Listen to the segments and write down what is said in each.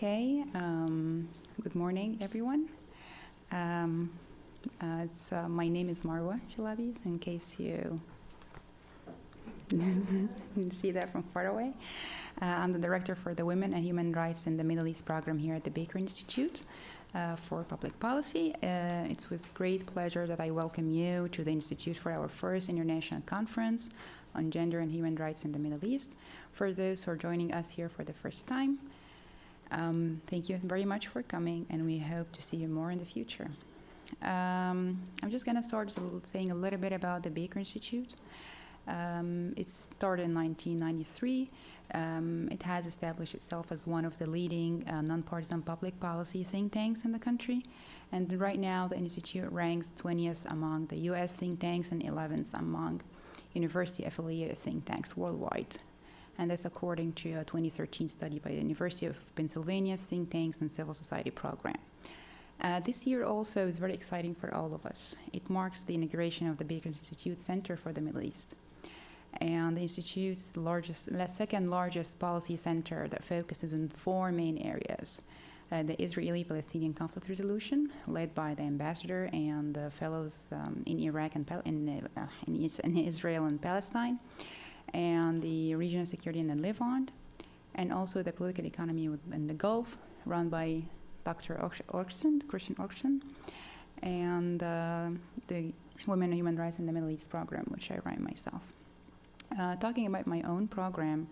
Okay, good morning, everyone. My name is Marwa Jalabis, in case you see that from far away. I'm the director for the Women and Human Rights in the Middle East program here at the Baker Institute for Public Policy. It's with great pleasure that I welcome you to the Institute for our first international conference on gender and human rights in the Middle East. For those who are joining us here for the first time, thank you very much for coming, and we hope to see you more in the future. I'm just going to start saying a little bit about the Baker Institute. It started in 1993. It has established itself as one of the leading nonpartisan public policy think tanks in the country. And right now, the Institute ranks 20th among the U.S. think tanks and 11th among university-affiliated think tanks worldwide. And that's according to a 2013 study by the University of Pennsylvania Think Tanks and Civil Society Program. This year also is very exciting for all of us. It marks the inauguration of the Baker Institute Center for the Middle East. And the Institute's second largest policy center that focuses on four main areas. The Israeli-Palestinian conflict resolution, led by the ambassador and the fellows in Iraq and in Israel and Palestine, and the regional security in the Levant, and also the political economy in the Gulf, run by Dr. Christian Ochsen, and the Women and Human Rights in the Middle East program, which I run myself. Talking about my own program,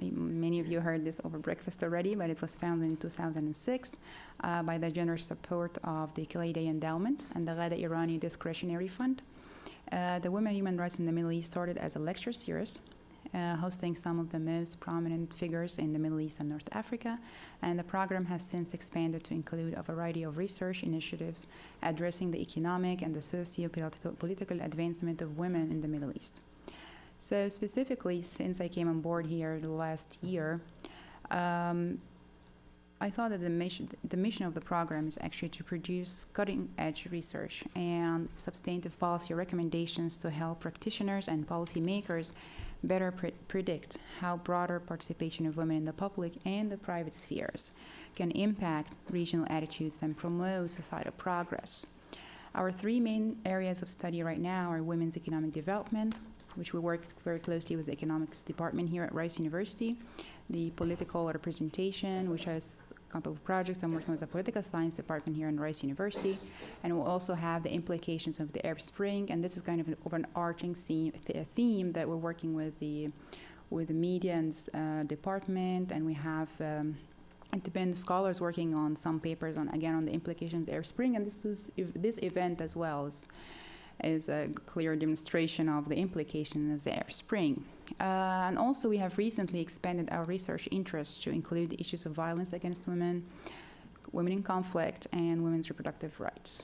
many of you heard this over breakfast already, but it was founded in 2006 by the generous support of the Khalideh Endowment and the Ghada Irani Discretionary Fund. The Women and Human Rights in the Middle East started as a lecture series, hosting some of the most prominent figures in the Middle East and North Africa, and the program has since expanded to include a variety of research initiatives addressing the economic and the socio-political advancement of women in the Middle East. So specifically, since I came on board here last year, I thought that the mission of the program is actually to produce cutting-edge research and substantive policy recommendations to help practitioners and policymakers better predict how broader participation of women in the public and the private spheres can impact regional attitudes and promote societal progress. Our three main areas of study right now are women's economic development, which we work very closely with the economics department here at Rice University, the political representation, which has a couple of projects. I'm working with the political science department here in Rice University, and we'll also have the implications of the Arab Spring, and this is kind of an overarching theme that we're working with the media and department, and we have independent scholars working on some papers on the implications of the Arab Spring, and this event as well is a clear demonstration of the implications of the Arab Spring. And also we have recently expanded our research interests to include the issues of violence against women, women in conflict, and women's reproductive rights.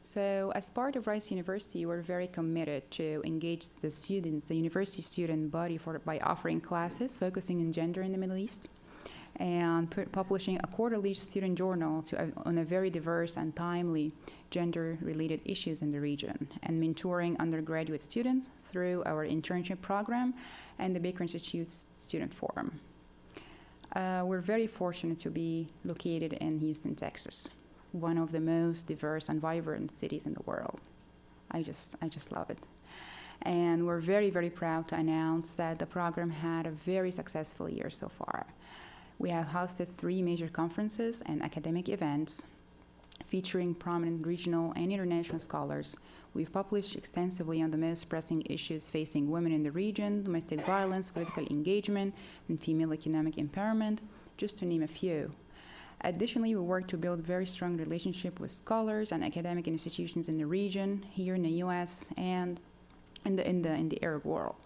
So as part of Rice University, we're very committed to engage the students, the university student body, by offering classes focusing on gender in the Middle East, and publishing a quarterly student journal on a very diverse and timely gender-related issues in the region, and mentoring undergraduate students through our internship program and the Baker Institute's Student Forum. We're very fortunate to be located in Houston, Texas, one of the most diverse and vibrant cities in the world. I just love it. And we're very, very proud to announce that the program had a very successful year so far. We have hosted 3 major conferences and academic events featuring prominent regional and international scholars. We've published extensively on the most pressing issues facing women in the region: domestic violence, political engagement, and female economic empowerment, just to name a few. Additionally, we work to build very strong relationship with scholars and academic institutions in the region, here in the U.S. and in the Arab world.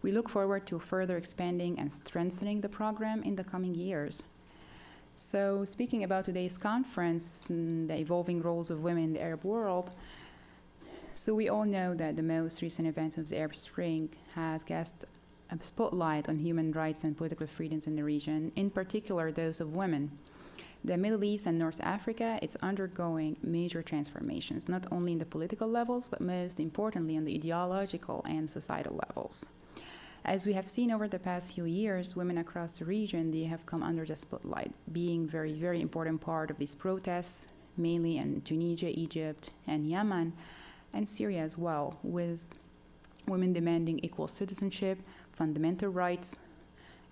We look forward to further expanding and strengthening the program in the coming years. So, speaking about today's conference, the evolving roles of women in the Arab world, so we all know that the most recent events of the Arab Spring has cast a spotlight on human rights and political freedoms in the region, in particular those of women. The Middle East and North Africa, it's undergoing major transformations, not only in the political levels, but most importantly on the ideological and societal levels. As we have seen over the past few years, women across the region, they have come under the spotlight, being very, very important part of these protests, mainly in Tunisia, Egypt, and Yemen, and Syria as well, with women demanding equal citizenship, fundamental rights,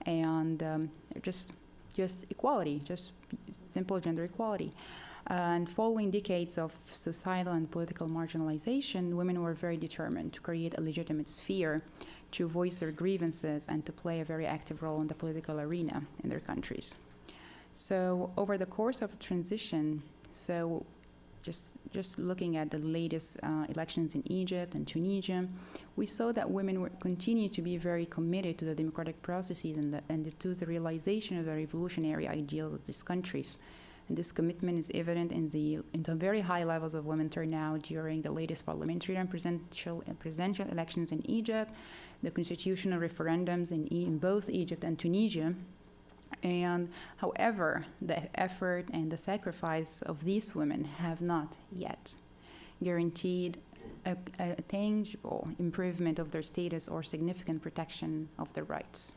and just equality, just simple gender equality. And following decades of societal and political marginalization, women were very determined to create a legitimate sphere to voice their grievances and to play a very active role in the political arena in their countries. So over the course of transition, so just looking at the latest elections in Egypt and Tunisia, we saw that women continue to be very committed to the democratic processes and to the realization of the revolutionary ideals of these countries. And this commitment is evident in the very high levels of women turnout during the latest parliamentary and presidential elections in Egypt, the constitutional referendums in both Egypt and Tunisia. And however, the effort and the sacrifice of these women have not yet guaranteed a tangible improvement of their status or significant protection of their rights.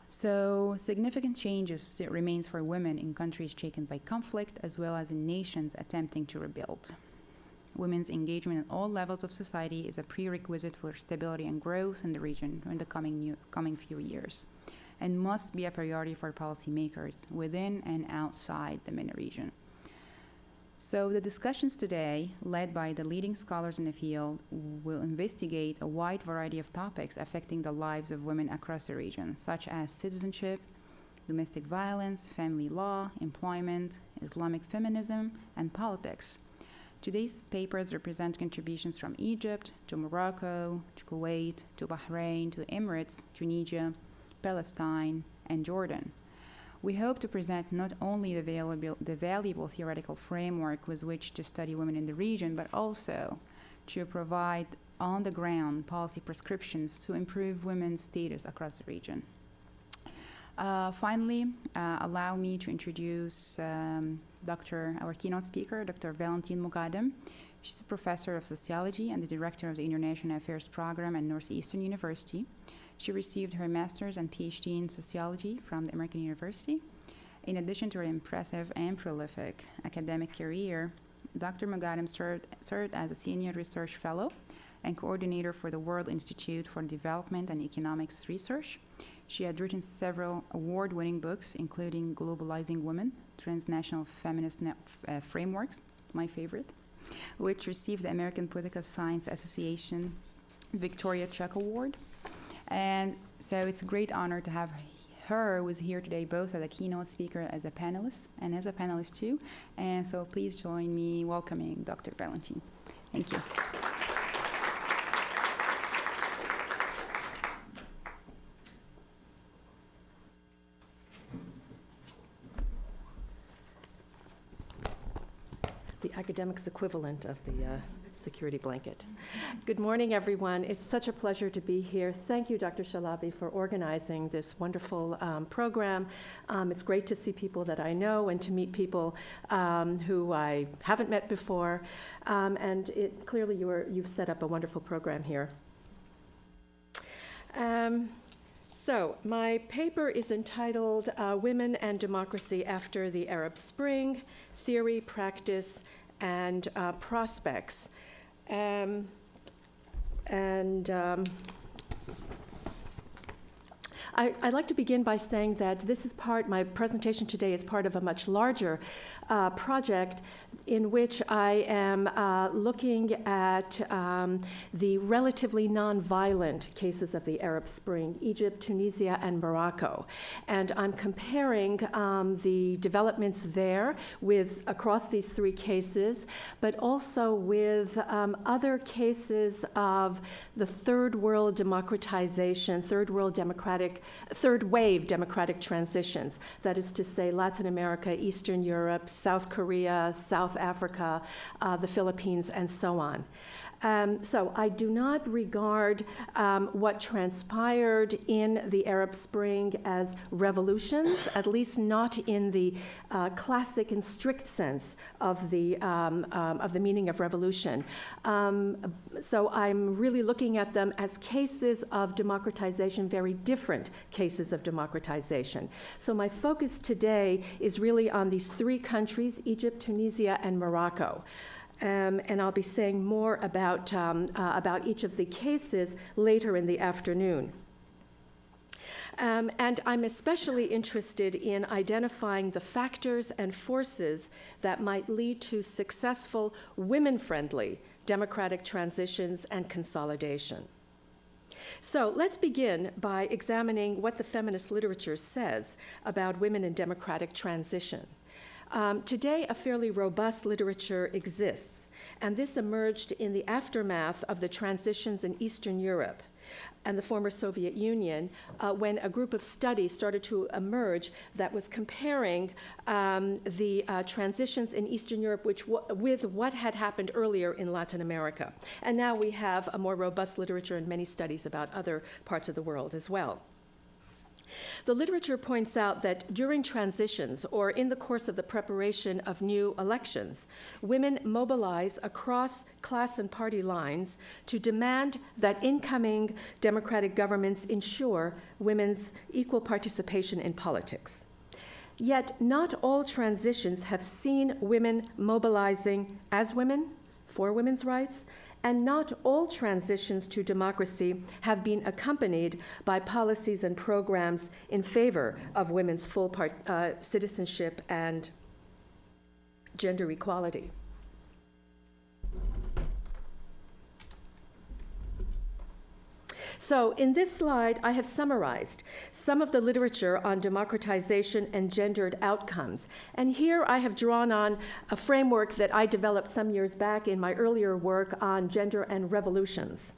So significant changes still remains for women in countries shaken by conflict, as well as in nations attempting to rebuild. Women's engagement at all levels of society is a prerequisite for stability and growth in the region in the coming few years, and must be a priority for policymakers within and outside the MENA region. So the discussions today, led by the leading scholars in the field, will investigate a wide variety of topics affecting the lives of women across the region, such as citizenship, domestic violence, family law, employment, Islamic feminism, and politics. Today's papers represent contributions from Egypt to Morocco, to Kuwait, to Bahrain, to Emirates, Tunisia, Palestine, and Jordan. We hope to present not only the valuable theoretical framework with which to study women in the region, but also to provide on-the-ground policy prescriptions to improve women's status across the region. Finally, allow me to introduce our keynote speaker, Dr. Valentine Moghadam. She's a professor of sociology and the director of the International Affairs Program at Northeastern University. She received her master's and PhD in sociology from the American University. In addition to her impressive and prolific academic career, Dr. Moghadam served as a senior research fellow and coordinator for the World Institute for Development and Economics Research. She had written several award-winning books, including Globalizing Women, Transnational Feminist Frameworks, my favorite, which received the American Political Science Association Victoria Chuck Award. And so it's a great honor to have her who's here today, both as a keynote speaker, as a panelist, and as a panelist too. And so please join me welcoming Dr. Valentine. Thank you. The academics equivalent of the security blanket. Good morning, everyone. It's such a pleasure to be here. Thank you, Dr. Shalabi, for organizing this wonderful program. It's great to see people that I know and to meet people who I haven't met before. And clearly you've set up a wonderful program here. So my paper is entitled Women and Democracy After the Arab Spring, Theory, Practice, and Prospects. I'd like to begin by saying that my presentation today is part of a much larger project in which I am looking at the relatively nonviolent cases of the Arab Spring, Egypt, Tunisia, and Morocco. And I'm comparing the developments there across these three cases, but also with other cases of the third world democratization, third wave democratic transitions. That is to say, Latin America, Eastern Europe, South Korea, South Africa, the Philippines, and so on. So I do not regard what transpired in the Arab Spring as revolutions, at least not in the classic and strict sense of the meaning of revolution. So I'm really looking at them as cases of democratization, very different cases of democratization. So my focus today is really on these three countries, Egypt, Tunisia, and Morocco. And I'll be saying more about each of the cases later in the afternoon. And I'm especially interested in identifying the factors and forces that might lead to successful women-friendly democratic transitions and consolidation. So let's begin by examining what the feminist literature says about women in democratic transition. Today, a fairly robust literature exists, and this emerged in the aftermath of the transitions in Eastern Europe and the former Soviet Union, when a group of studies started to emerge that was comparing the transitions in Eastern Europe with what had happened earlier in Latin America. And now we have a more robust literature and many studies about other parts of the world as well. The literature points out that during transitions or in the course of the preparation of new elections, women mobilize across class and party lines to demand that incoming democratic governments ensure women's equal participation in politics. Yet not all transitions have seen women mobilizing as women for women's rights, and not all transitions to democracy have been accompanied by policies and programs in favor of women's full citizenship and gender equality. So in this slide, I have summarized some of the literature on democratization and gendered outcomes. And here I have drawn on a framework that I developed some years back in my earlier work on gender and revolutions.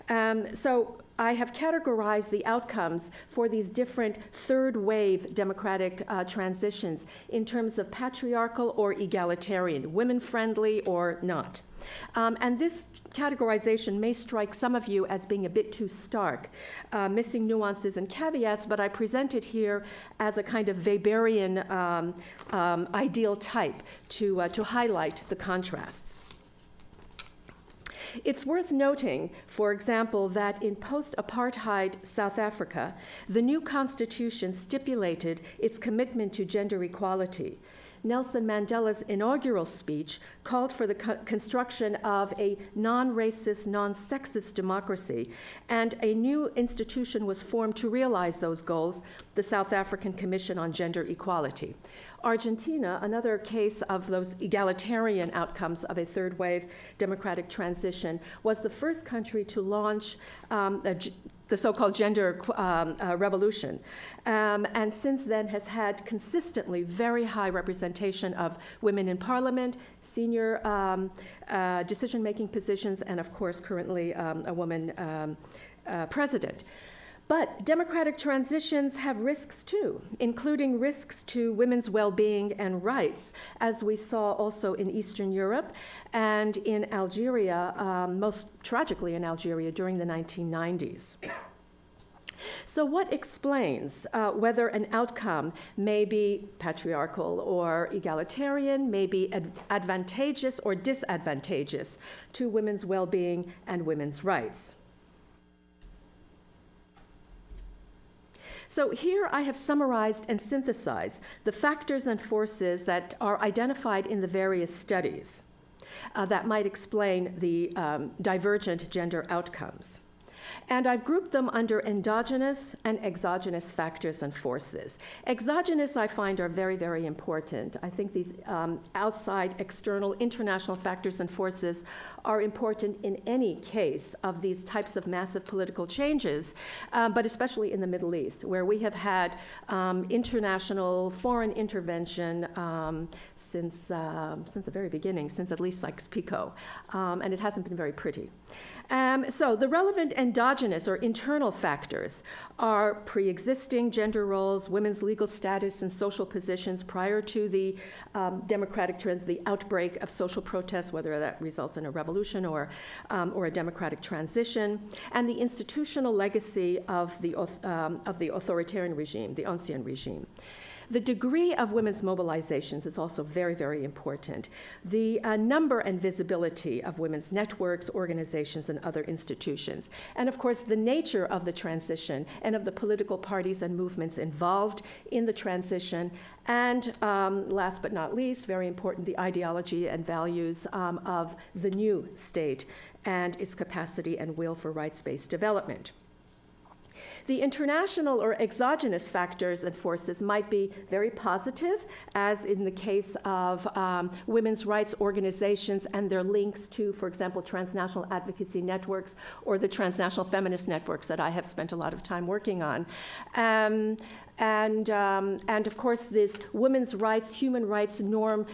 So I have categorized the outcomes for these different third wave democratic transitions in terms of patriarchal or egalitarian, women-friendly or not. And this categorization may strike some of you as being a bit too stark, missing nuances and caveats, but I present it here as a kind of Weberian ideal type to highlight the contrasts. It's worth noting, for example, that in post-apartheid South Africa, the new constitution stipulated its commitment to gender equality. Nelson Mandela's inaugural speech called for the construction of a non-racist, non-sexist democracy, and a new institution was formed to realize those goals, the South African Commission on Gender Equality. Argentina, another case of those egalitarian outcomes of a third wave democratic transition, was the first country to launch the so-called gender revolution, and since then has had consistently very high representation of women in parliament, senior decision-making positions, and of course currently a woman president. But democratic transitions have risks too, including risks to women's well-being and rights, as we saw also in Eastern Europe and in Algeria, most tragically in Algeria during the 1990s. So what explains whether an outcome may be patriarchal or egalitarian, may be advantageous or disadvantageous to women's well-being and women's rights? So here I have summarized and synthesized the factors and forces that are identified in the various studies that might explain the divergent gender outcomes. And I've grouped them under endogenous and exogenous factors and forces. Exogenous, I find, are very, very important. I think these outside, external, international factors and forces are important in any case of these types of massive political changes, but especially in the Middle East, where we have had international foreign intervention since the very beginning, since at least Sykes-Picot, and it hasn't been very pretty. So the relevant and endogenous or internal factors are pre-existing gender roles, women's legal status and social positions prior to the democratic trends, the outbreak of social protests, whether that results in a revolution or a democratic transition, and the institutional legacy of the authoritarian regime, the ancien regime. The degree of women's mobilizations is also very, very important. The number and visibility of women's networks, organizations, and other institutions. And of course, the nature of the transition and of the political parties and movements involved in the transition. And last but not least, very important, the ideology and values of the new state and its capacity and will for rights-based development. The international or exogenous factors and forces might be very positive, as in the case of women's rights organizations and their links to, for example, transnational advocacy networks or the transnational feminist networks that I have spent a lot of time working on. And of course, this women's rights, human rights norm,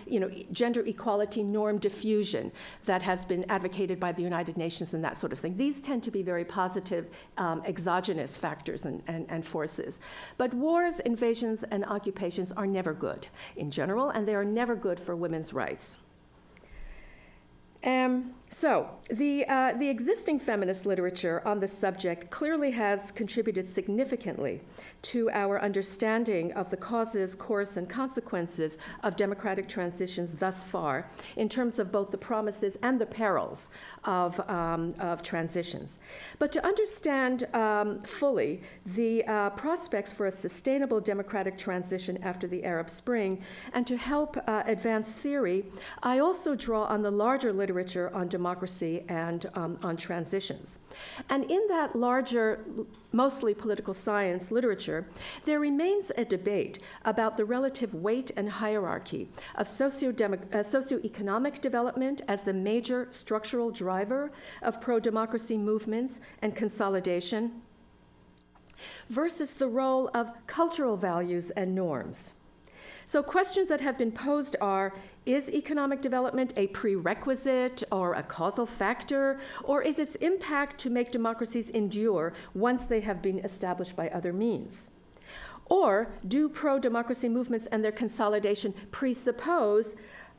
gender equality norm diffusion that has been advocated by the United Nations and that sort of thing. These tend to be very positive exogenous factors and forces. But wars, invasions, and occupations are never good in general, and they are never good for women's rights. So the existing feminist literature on the subject clearly has contributed significantly to our understanding of the causes, course, and consequences of democratic transitions thus far, in terms of both the promises and the perils of transitions. But to understand fully the prospects for a sustainable democratic transition after the Arab Spring, and to help advance theory, I also draw on the larger literature on democracy and on transitions. And in that larger, mostly political science literature, there remains a debate about the relative weight and hierarchy of socioeconomic development as the major structural driver of pro-democracy movements and consolidation versus the role of cultural values and norms. So questions that have been posed are, is economic development a prerequisite or a causal factor, or is its impact to make democracies endure once they have been established by other means? Or do pro-democracy movements and their consolidation presuppose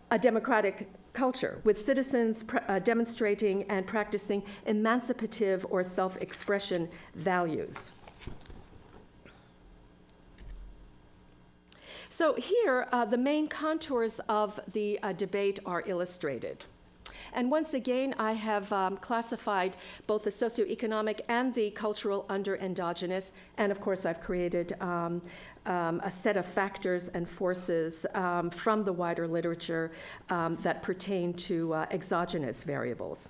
a democratic culture with citizens demonstrating and practicing emancipative or self-expression values? So here, the main contours of the debate are illustrated. And once again, I have classified both the socioeconomic and the cultural under endogenous, and of course I've created a set of factors and forces from the wider literature that pertain to exogenous variables.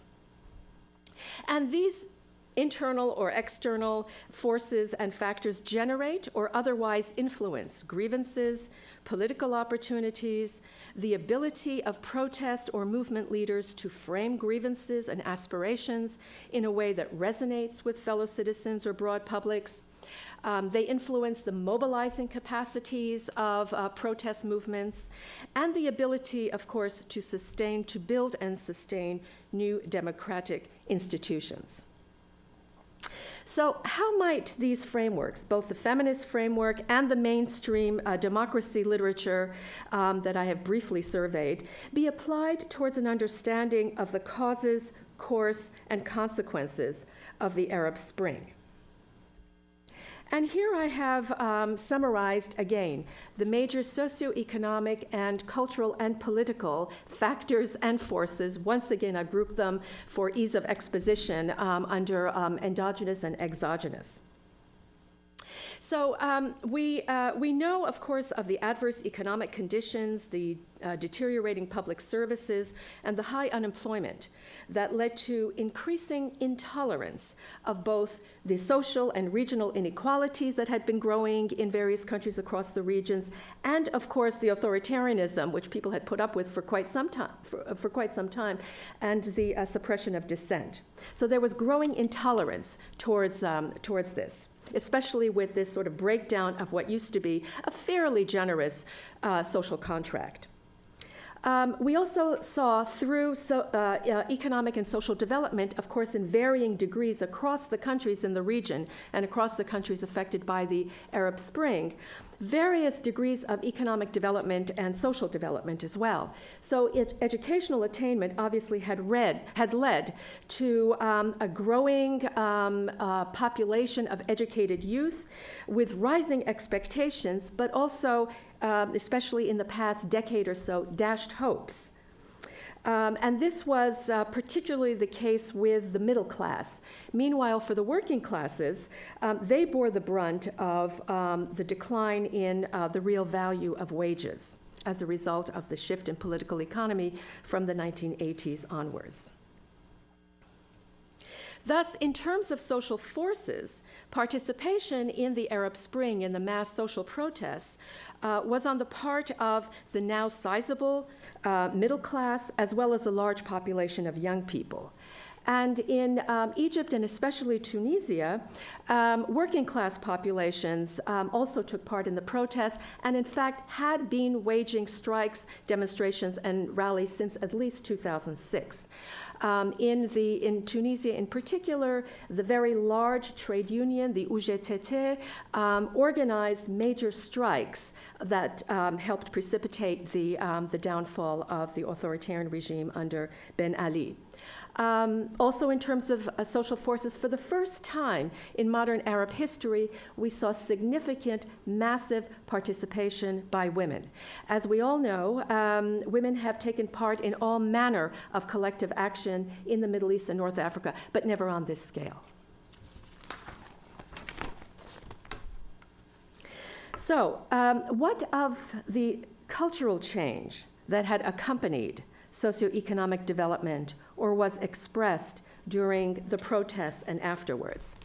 And these internal or external forces and factors generate or otherwise influence grievances, political opportunities, the ability of protest or movement leaders to frame grievances and aspirations in a way that resonates with fellow citizens or broad publics. They influence the mobilizing capacities of protest movements and the ability, of course, to build and sustain new democratic institutions. So how might these frameworks, both the feminist framework and the mainstream democracy literature that I have briefly surveyed, be applied towards an understanding of the causes, course, and consequences of the Arab Spring? And here I have summarized, again, the major socioeconomic and cultural and political factors and forces. Once again, I've grouped them for ease of exposition under endogenous and exogenous. So we know, of course, of the adverse economic conditions, the deteriorating public services, and the high unemployment that led to increasing intolerance of both the social and regional inequalities that had been growing in various countries across the regions, and of course the authoritarianism which people had put up with for quite some time, and the suppression of dissent. So there was growing intolerance towards this, especially with this sort of breakdown of what used to be a fairly generous social contract. We also saw through economic and social development, of course, in varying degrees across the countries in the region and across the countries affected by the Arab Spring, various degrees of economic development and social development as well. So educational attainment obviously had led to a growing population of educated youth with rising expectations, but also, especially in the past decade or so, dashed hopes. And this was particularly the case with the middle class. Meanwhile, for the working classes, they bore the brunt of the decline in the real value of wages as a result of the shift in political economy from the 1980s onwards. Thus, in terms of social forces, participation in the Arab Spring and the mass social protests was on the part of the now sizable middle class, as well as a large population of young people. And in Egypt and especially Tunisia, working class populations also took part in the protests and in fact had been waging strikes, demonstrations, and rallies since at least 2006. In Tunisia in particular, the very large trade union, the UGTT, organized major strikes that helped precipitate the downfall of the authoritarian regime under Ben Ali. Also in terms of social forces, for the first time in modern Arab history, we saw significant, massive participation by women. As we all know, women have taken part in all manner of collective action in the Middle East and North Africa, but never on this scale. So, what of the cultural change that had accompanied socioeconomic development or was expressed during the protests and afterwards?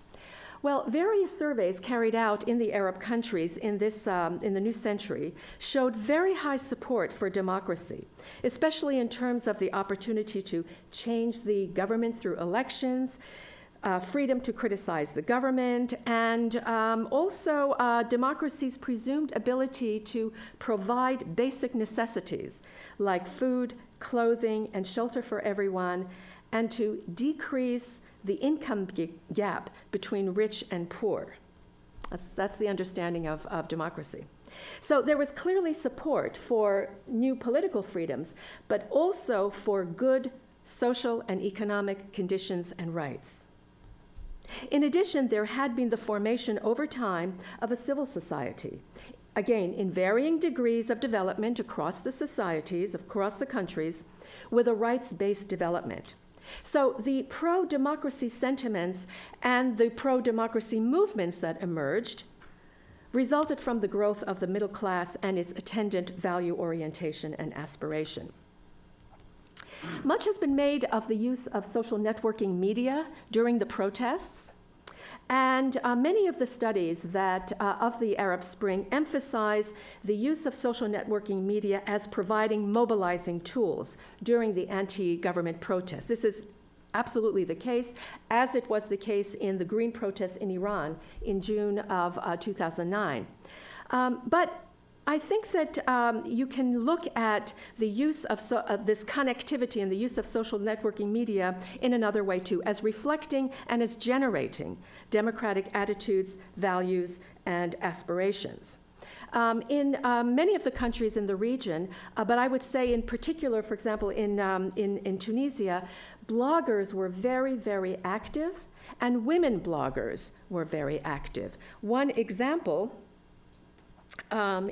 Well, various surveys carried out in the Arab countries in the new century showed very high support for democracy, especially in terms of the opportunity to change the government through elections, freedom to criticize the government, and also democracy's presumed ability to provide basic necessities like food, clothing, and shelter for everyone, and to decrease the income gap between rich and poor. That's the understanding of democracy. So there was clearly support for new political freedoms, but also for good social and economic conditions and rights. In addition, there had been the formation over time of a civil society, again, in varying degrees of development across the societies, across the countries, with a rights-based development. So the pro-democracy sentiments and the pro-democracy movements that emerged resulted from the growth of the middle class and its attendant value orientation and aspiration. Much has been made of the use of social networking media during the protests, and many of the studies that of the Arab Spring emphasize the use of social networking media as providing mobilizing tools during the anti-government protests. This is absolutely the case, as it was the case in the Green protests in Iran in June of 2009. But I think that you can look at the use of this connectivity and the use of social networking media in another way too, as reflecting and as generating democratic attitudes, values, and aspirations. In many of the countries in the region, but I would say in particular, for example, in Tunisia, bloggers were very, very active, and women bloggers were very active. One example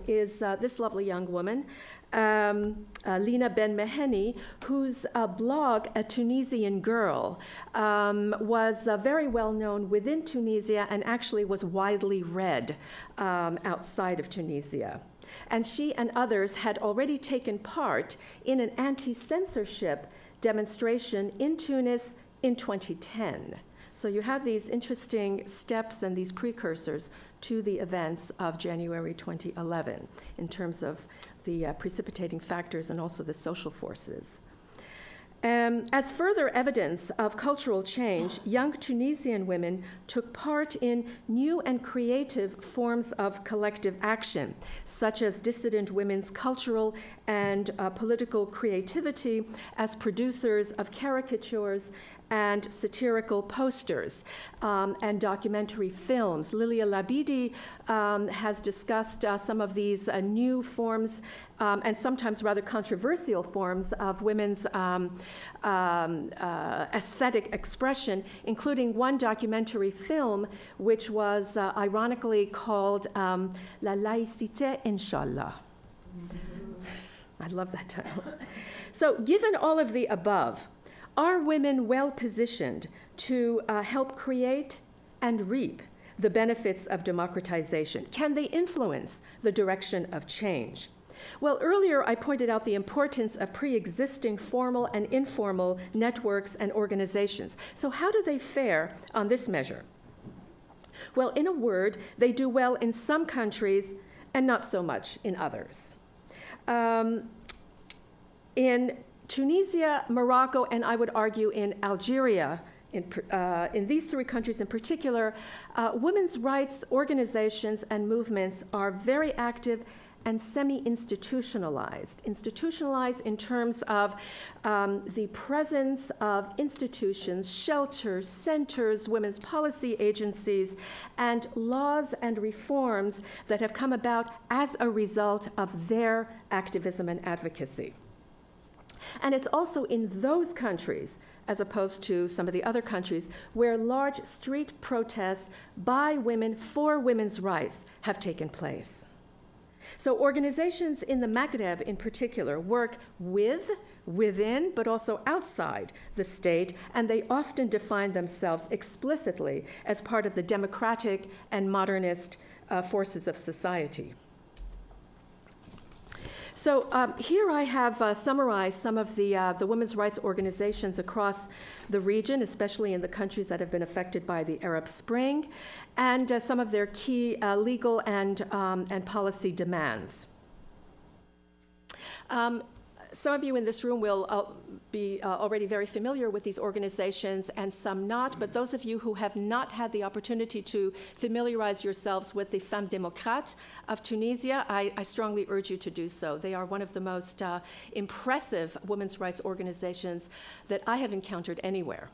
is this lovely young woman, Lina Ben Meheni, whose blog, A Tunisian Girl, was very well known within Tunisia and actually was widely read outside of Tunisia. And she and others had already taken part in an anti-censorship demonstration in Tunis in 2010. So you have these interesting steps and these precursors to the events of January 2011 in terms of the precipitating factors and also the social forces. As further evidence of cultural change, young Tunisian women took part in new and creative forms of collective action, such as dissident women's cultural and political creativity as producers of caricatures and satirical posters and documentary films. Lilia Labidi has discussed some of these new forms and sometimes rather controversial forms of women's aesthetic expression, including one documentary film which was ironically called La Laïcité, Inshallah. I love that title. So, given all of the above, are women well positioned to help create and reap the benefits of democratization? Can they influence the direction of change? Well, earlier I pointed out the importance of pre-existing formal and informal networks and organizations. So how do they fare on this measure? Well, in a word, they do well in some countries and not so much in others. In Tunisia, Morocco, and I would argue in Algeria, in these three countries in particular, women's rights organizations and movements are very active and semi-institutionalized. Institutionalized in terms of the presence of institutions, shelters, centers, women's policy agencies, and laws and reforms that have come about as a result of their activism and advocacy. And it's also in those countries, as opposed to some of the other countries, where large street protests by women for women's rights have taken place. So organizations in the Maghreb in particular work within, but also outside the state, and they often define themselves explicitly as part of the democratic and modernist forces of society. So here I have summarized some of the women's rights organizations across the region, especially in the countries that have been affected by the Arab Spring, and some of their key legal and policy demands. Some of you in this room will be already very familiar with these organizations and some not, but those of you who have not had the opportunity to familiarize yourselves with the Femmes Démocrates of Tunisia, I strongly urge you to do so. They are one of the most impressive women's rights organizations that I have encountered anywhere.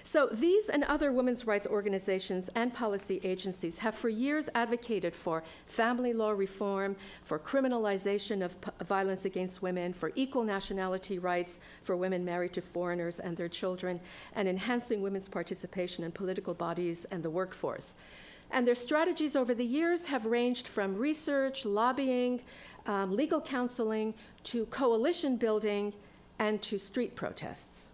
So these and other women's rights organizations and policy agencies have for years advocated for family law reform, for criminalization of violence against women, for equal nationality rights for women married to foreigners and their children, and enhancing women's participation in political bodies and the workforce. And their strategies over the years have ranged from research, lobbying, legal counseling, to coalition building, and to street protests.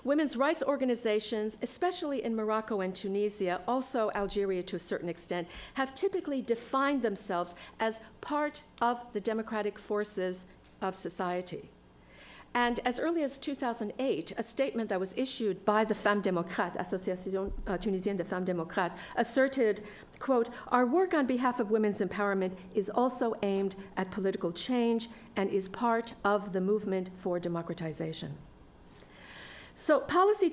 Women's rights organizations, especially in Morocco and Tunisia, also Algeria to a certain extent, have typically defined themselves as part of the democratic forces of society. And as early as 2008, a statement that was issued by the Femmes Démocrates, Association Tunisienne de Femmes Démocrates, asserted, quote, "Our work on behalf of women's empowerment is also aimed at political change and is part of the movement for democratization." So policy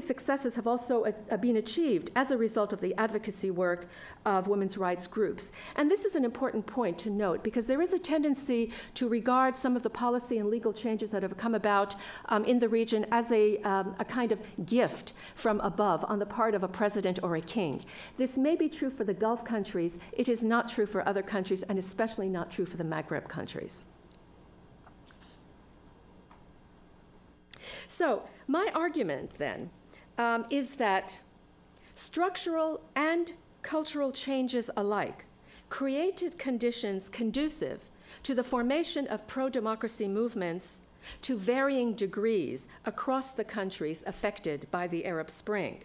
successes have also been achieved as a result of the advocacy work of women's rights groups. And this is an important point to note because there is a tendency to regard some of the policy and legal changes that have come about in the region as a kind of gift from above on the part of a president or a king. This may be true for the Gulf countries. It is not true for other countries, and especially not true for the Maghreb countries. So my argument then is that structural and cultural changes alike created conditions conducive to the formation of pro-democracy movements to varying degrees across the countries affected by the Arab Spring.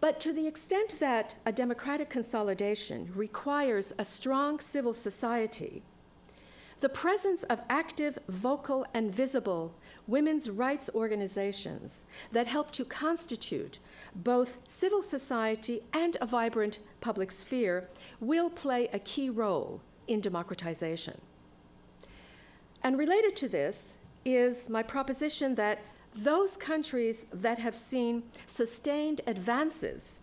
But to the extent that a democratic consolidation requires a strong civil society, the presence of active, vocal, and visible women's rights organizations that help to constitute both civil society and a vibrant public sphere will play a key role in democratization. And related to this is my proposition that those countries that have seen sustained advances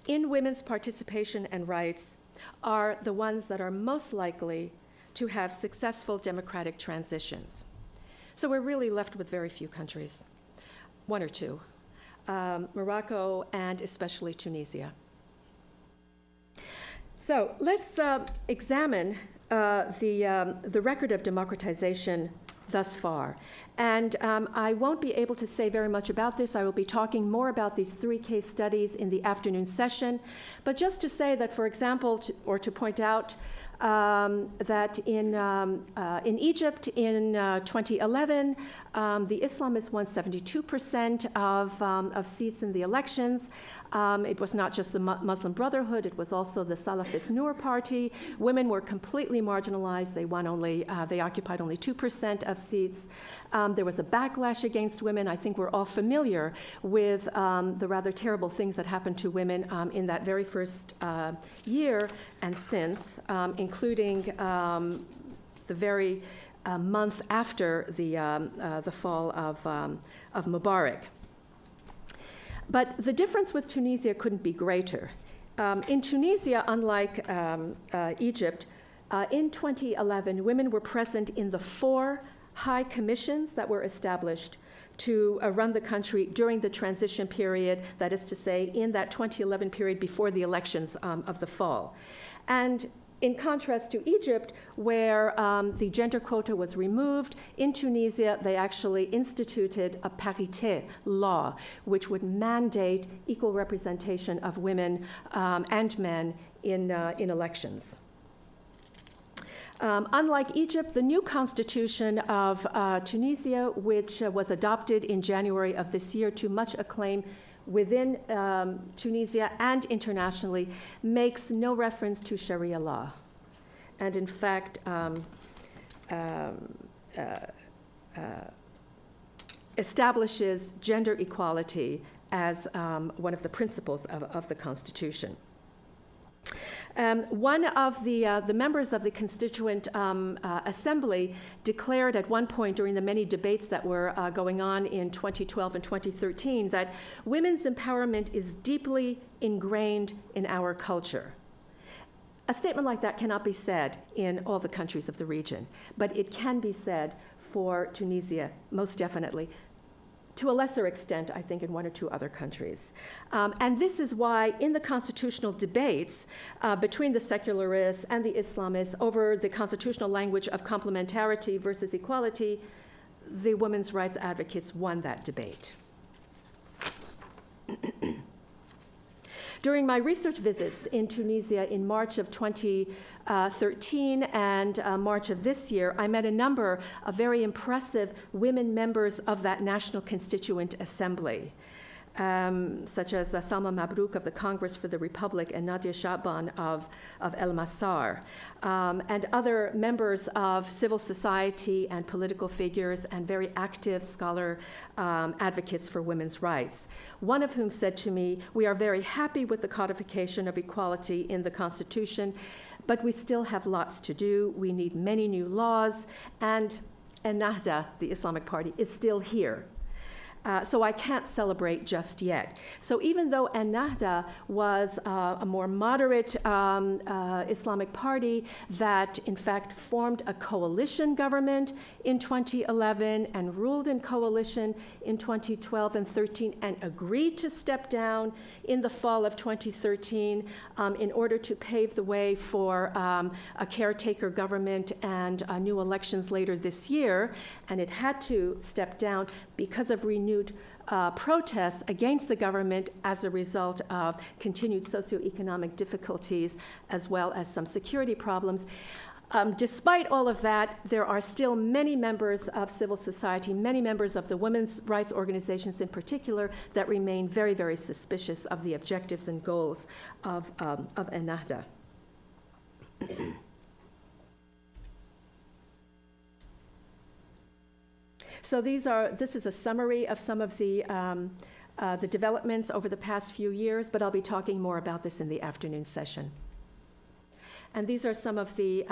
in women's participation and rights are the ones that are most likely to have successful democratic transitions. So we're really left with very few countries, one or two, Morocco and especially Tunisia. So let's examine the record of democratization thus far. And I won't be able to say very much about this. I will be talking more about these 3 case studies in the afternoon session. But just to say that, for example, or to point out that in Egypt in 2011, the Islamists won 72% of seats in the elections. It was not just the Muslim Brotherhood, it was also the Salafist Noor party. Women were completely marginalized. They occupied only 2% of seats. There was a backlash against women. I think we're all familiar with the rather terrible things that happened to women in that very first year and since, including the very month after the fall of Mubarak. But the difference with Tunisia couldn't be greater. In Tunisia, unlike Egypt, in 2011, women were present in the 4 high commissions that were established to run the country during the transition period, that is to say, in that 2011 period before the elections of the fall. And in contrast to Egypt, where the gender quota was removed, in Tunisia, they actually instituted a parité law, which would mandate equal representation of women and men in elections. Unlike Egypt, the new constitution of Tunisia, which was adopted in January of this year to much acclaim within Tunisia and internationally, makes no reference to Sharia law, and in fact establishes gender equality as one of the principles of the Constitution. One of the members of the Constituent Assembly declared at one point during the many debates that were going on in 2012 and 2013 that women's empowerment is deeply ingrained in our culture. A statement like that cannot be said in all the countries of the region, but it can be said for Tunisia, most definitely. To a lesser extent, I think, in 1 or 2 other countries. And this is why in the constitutional debates between the secularists and the Islamists over the constitutional language of complementarity versus equality, the women's rights advocates won that debate. During my research visits in Tunisia in March of 2013 and March of this year, I met a number of very impressive women members of that National Constituent Assembly, such as Salma Mabrouk of the Congress for the Republic and Nadia Shaban of El Massar, and other members of civil society and political figures and very active scholar advocates for women's rights. One of whom said to me, "We are very happy with the codification of equality in the Constitution, but we still have lots to do. We need many new laws, and Ennahda, the Islamic Party, is still here. So I can't celebrate just yet." So even though Ennahda was a more moderate Islamic party that in fact formed a coalition government in 2011 and ruled in coalition in 2012 and 13 and agreed to step down in the fall of 2013 in order to pave the way for a caretaker government and new elections later this year, and it had to step down because of renewed protests against the government as a result of continued socioeconomic difficulties as well as some security problems. Despite all of that, there are still many members of civil society, many members of the women's rights organizations in particular, that remain very, very suspicious of the objectives and goals of Ennahda. So this is a summary of some of the developments over the past few years, but I'll be talking more about this in the afternoon session. And these are some of the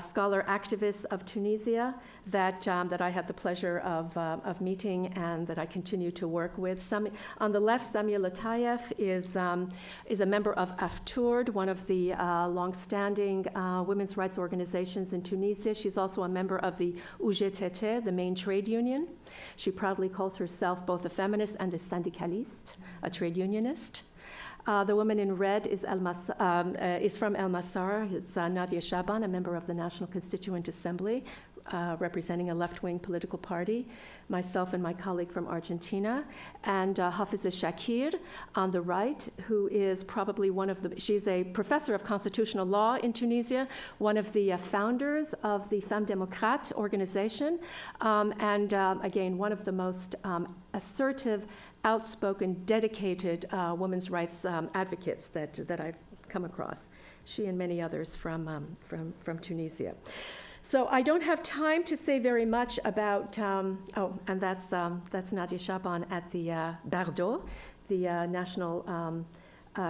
scholar activists of Tunisia that I had the pleasure of meeting and that I continue to work with. On the left, Samia Latayev is a member of AFTURD, one of the long-standing women's rights organizations in Tunisia. She's also a member of the UGTT, the main trade union. She proudly calls herself both a feminist and a syndicaliste, a trade unionist. The woman in red is from El Masar. It's Nadia Shaban, a member of the National Constituent Assembly, representing a left-wing political party. Myself and my colleague from Argentina. And Hafiza Shakir on the right, who is probably she's a professor of constitutional law in Tunisia, one of the founders of the Femmes Démocrates organization, and again, one of the most assertive, outspoken, dedicated women's rights advocates that I've come across. She and many others from Tunisia. So I don't have time to say very much about. And that's Nadia Shaban at the Bardo, the National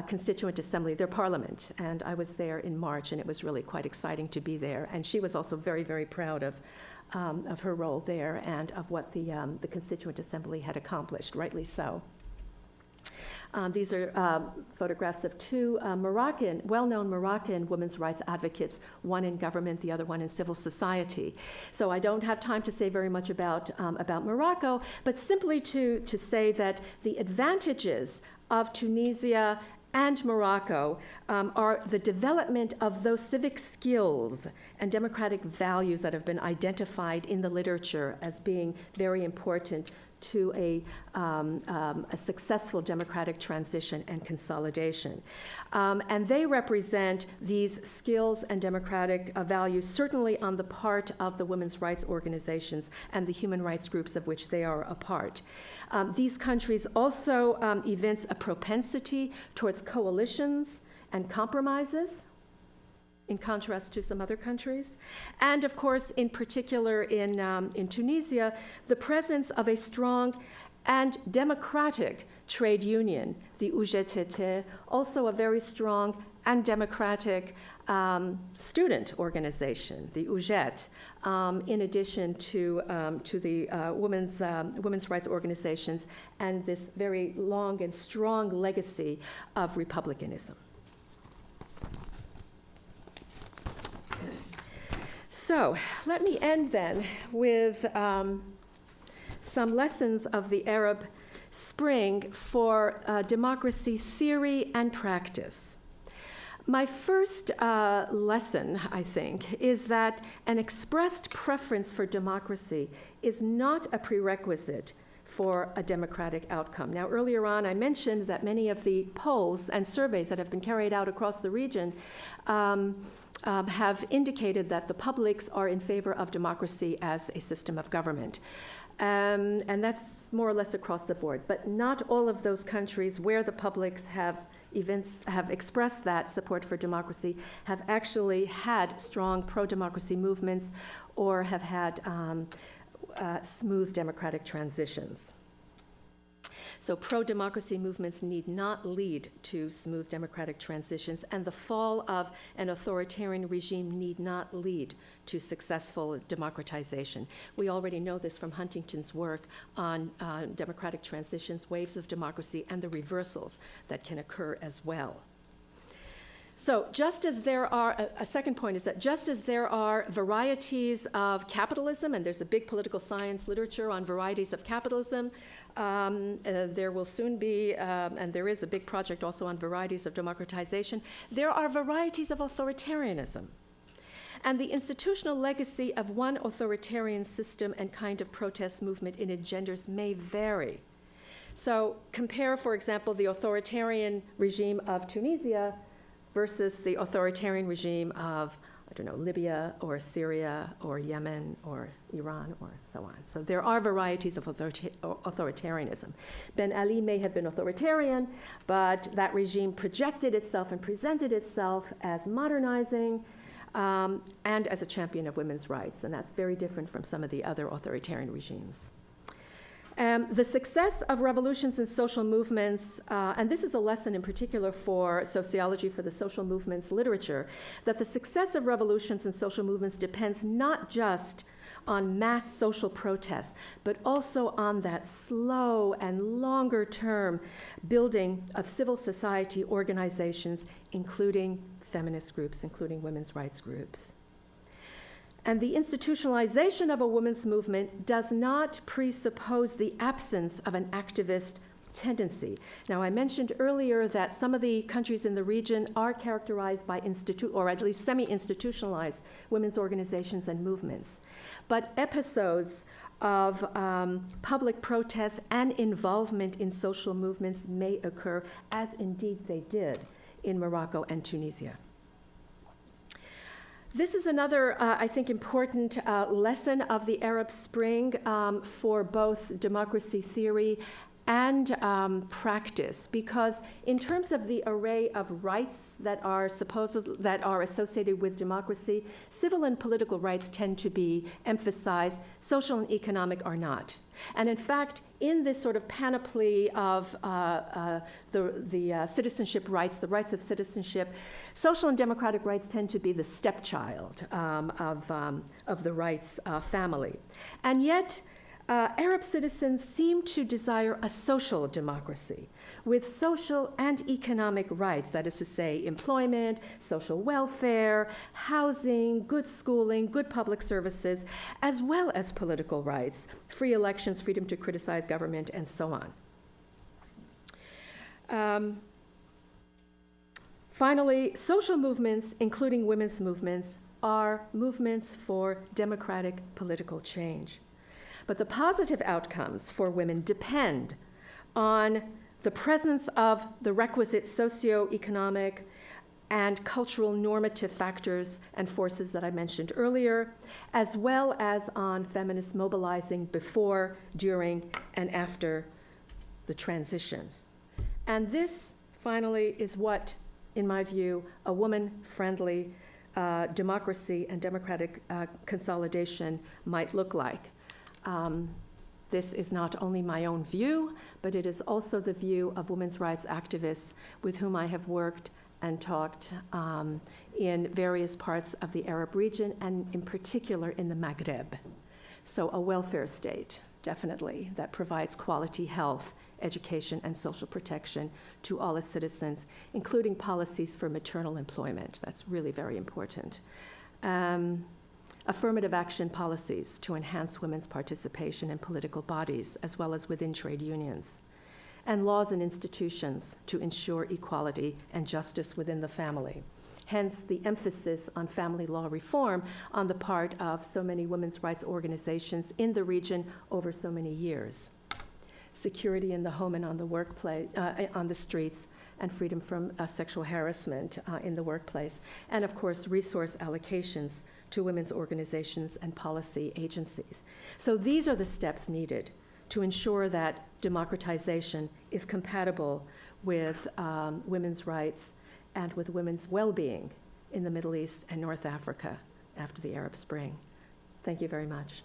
Constituent Assembly, their parliament, and I was there in March, and it was really quite exciting to be there. And she was also very, very proud of her role there and of what the Constituent Assembly had accomplished, rightly so. These are photographs of two well-known Moroccan women's rights advocates, one in government, the other one in civil society. So I don't have time to say very much about Morocco, but simply to say that the advantages of Tunisia and Morocco are the development of those civic skills and democratic values that have been identified in the literature as being very important to a successful democratic transition and consolidation. And they represent these skills and democratic values certainly on the part of the women's rights organizations and the human rights groups of which they are a part. These countries also evince a propensity towards coalitions and compromises, in contrast to some other countries. And of course, in particular in Tunisia, the presence of a strong and democratic trade union, the UGTT, also a very strong and democratic student organization, the UGET, in addition to the women's rights organizations and this very long and strong legacy of republicanism. So let me end then with some lessons of the Arab Spring for democracy theory and practice. My first lesson, I think, is that an expressed preference for democracy is not a prerequisite for a democratic outcome. Now, earlier on, I mentioned that many of the polls and surveys that have been carried out across the region have indicated that the publics are in favor of democracy as a system of government. And that's more or less across the board. But not all of those countries where the publics have expressed that support for democracy have actually had strong pro-democracy movements or have had smooth democratic transitions. So pro-democracy movements need not lead to smooth democratic transitions, and the fall of an authoritarian regime need not lead to successful democratization. We already know this from Huntington's work on democratic transitions, waves of democracy, and the reversals that can occur as well. So just as there are, a second point is that just as there are varieties of capitalism, and there's a big political science literature on varieties of capitalism, there will soon be, and there is a big project also on varieties of democratization, there are varieties of authoritarianism. And the institutional legacy of one authoritarian system and kind of protest movement it engenders may vary. So compare, for example, the authoritarian regime of Tunisia versus the authoritarian regime of, I don't know, Libya or Syria or Yemen or Iran or so on. So there are varieties of authoritarianism. Ben Ali may have been authoritarian, but that regime projected itself and presented itself as modernizing and as a champion of women's rights, and that's very different from some of the other authoritarian regimes. The success of revolutions and social movements, and this is a lesson in particular for sociology, for the social movements literature, that the success of revolutions and social movements depends not just on mass social protests, but also on that slow and longer term building of civil society organizations, including feminist groups, including women's rights groups. And the institutionalization of a women's movement does not presuppose the absence of an activist tendency. Now, I mentioned earlier that some of the countries in the region are characterized by or at least semi-institutionalized women's organizations and movements. But episodes of public protests and involvement in social movements may occur, as indeed they did in Morocco and Tunisia. This is another, I think, important lesson of the Arab Spring for both democracy theory and practice, because in terms of the array of rights that are associated with democracy, civil and political rights tend to be emphasized, social and economic are not. And in fact, in this sort of panoply of the citizenship rights, the rights of citizenship, social and democratic rights tend to be the stepchild of the rights family. And yet, Arab citizens seem to desire a social democracy with social and economic rights, that is to say, employment, social welfare, housing, good schooling, good public services, as well as political rights, free elections, freedom to criticize government, and so on. Finally, social movements, including women's movements, are movements for democratic political change. But the positive outcomes for women depend on the presence of the requisite socioeconomic and cultural normative factors and forces that I mentioned earlier, as well as on feminists mobilizing before, during, and after the transition. And this, finally, is what, in my view, a woman-friendly democracy and democratic consolidation might look like. This is not only my own view, but it is also the view of women's rights activists with whom I have worked and talked in various parts of the Arab region, and in particular in the Maghreb. So a welfare state, definitely, that provides quality health, education, and social protection to all its citizens, including policies for maternal employment. That's really very important. Affirmative action policies to enhance women's participation in political bodies, as well as within trade unions, and laws and institutions to ensure equality and justice within the family. Hence, the emphasis on family law reform on the part of so many women's rights organizations in the region over so many years. Security in the home and on the workplace, on the streets, and freedom from sexual harassment in the workplace, and of course, resource allocations to women's organizations and policy agencies. So these are the steps needed to ensure that democratization is compatible with women's rights and with women's well-being in the Middle East and North Africa after the Arab Spring. Thank you very much.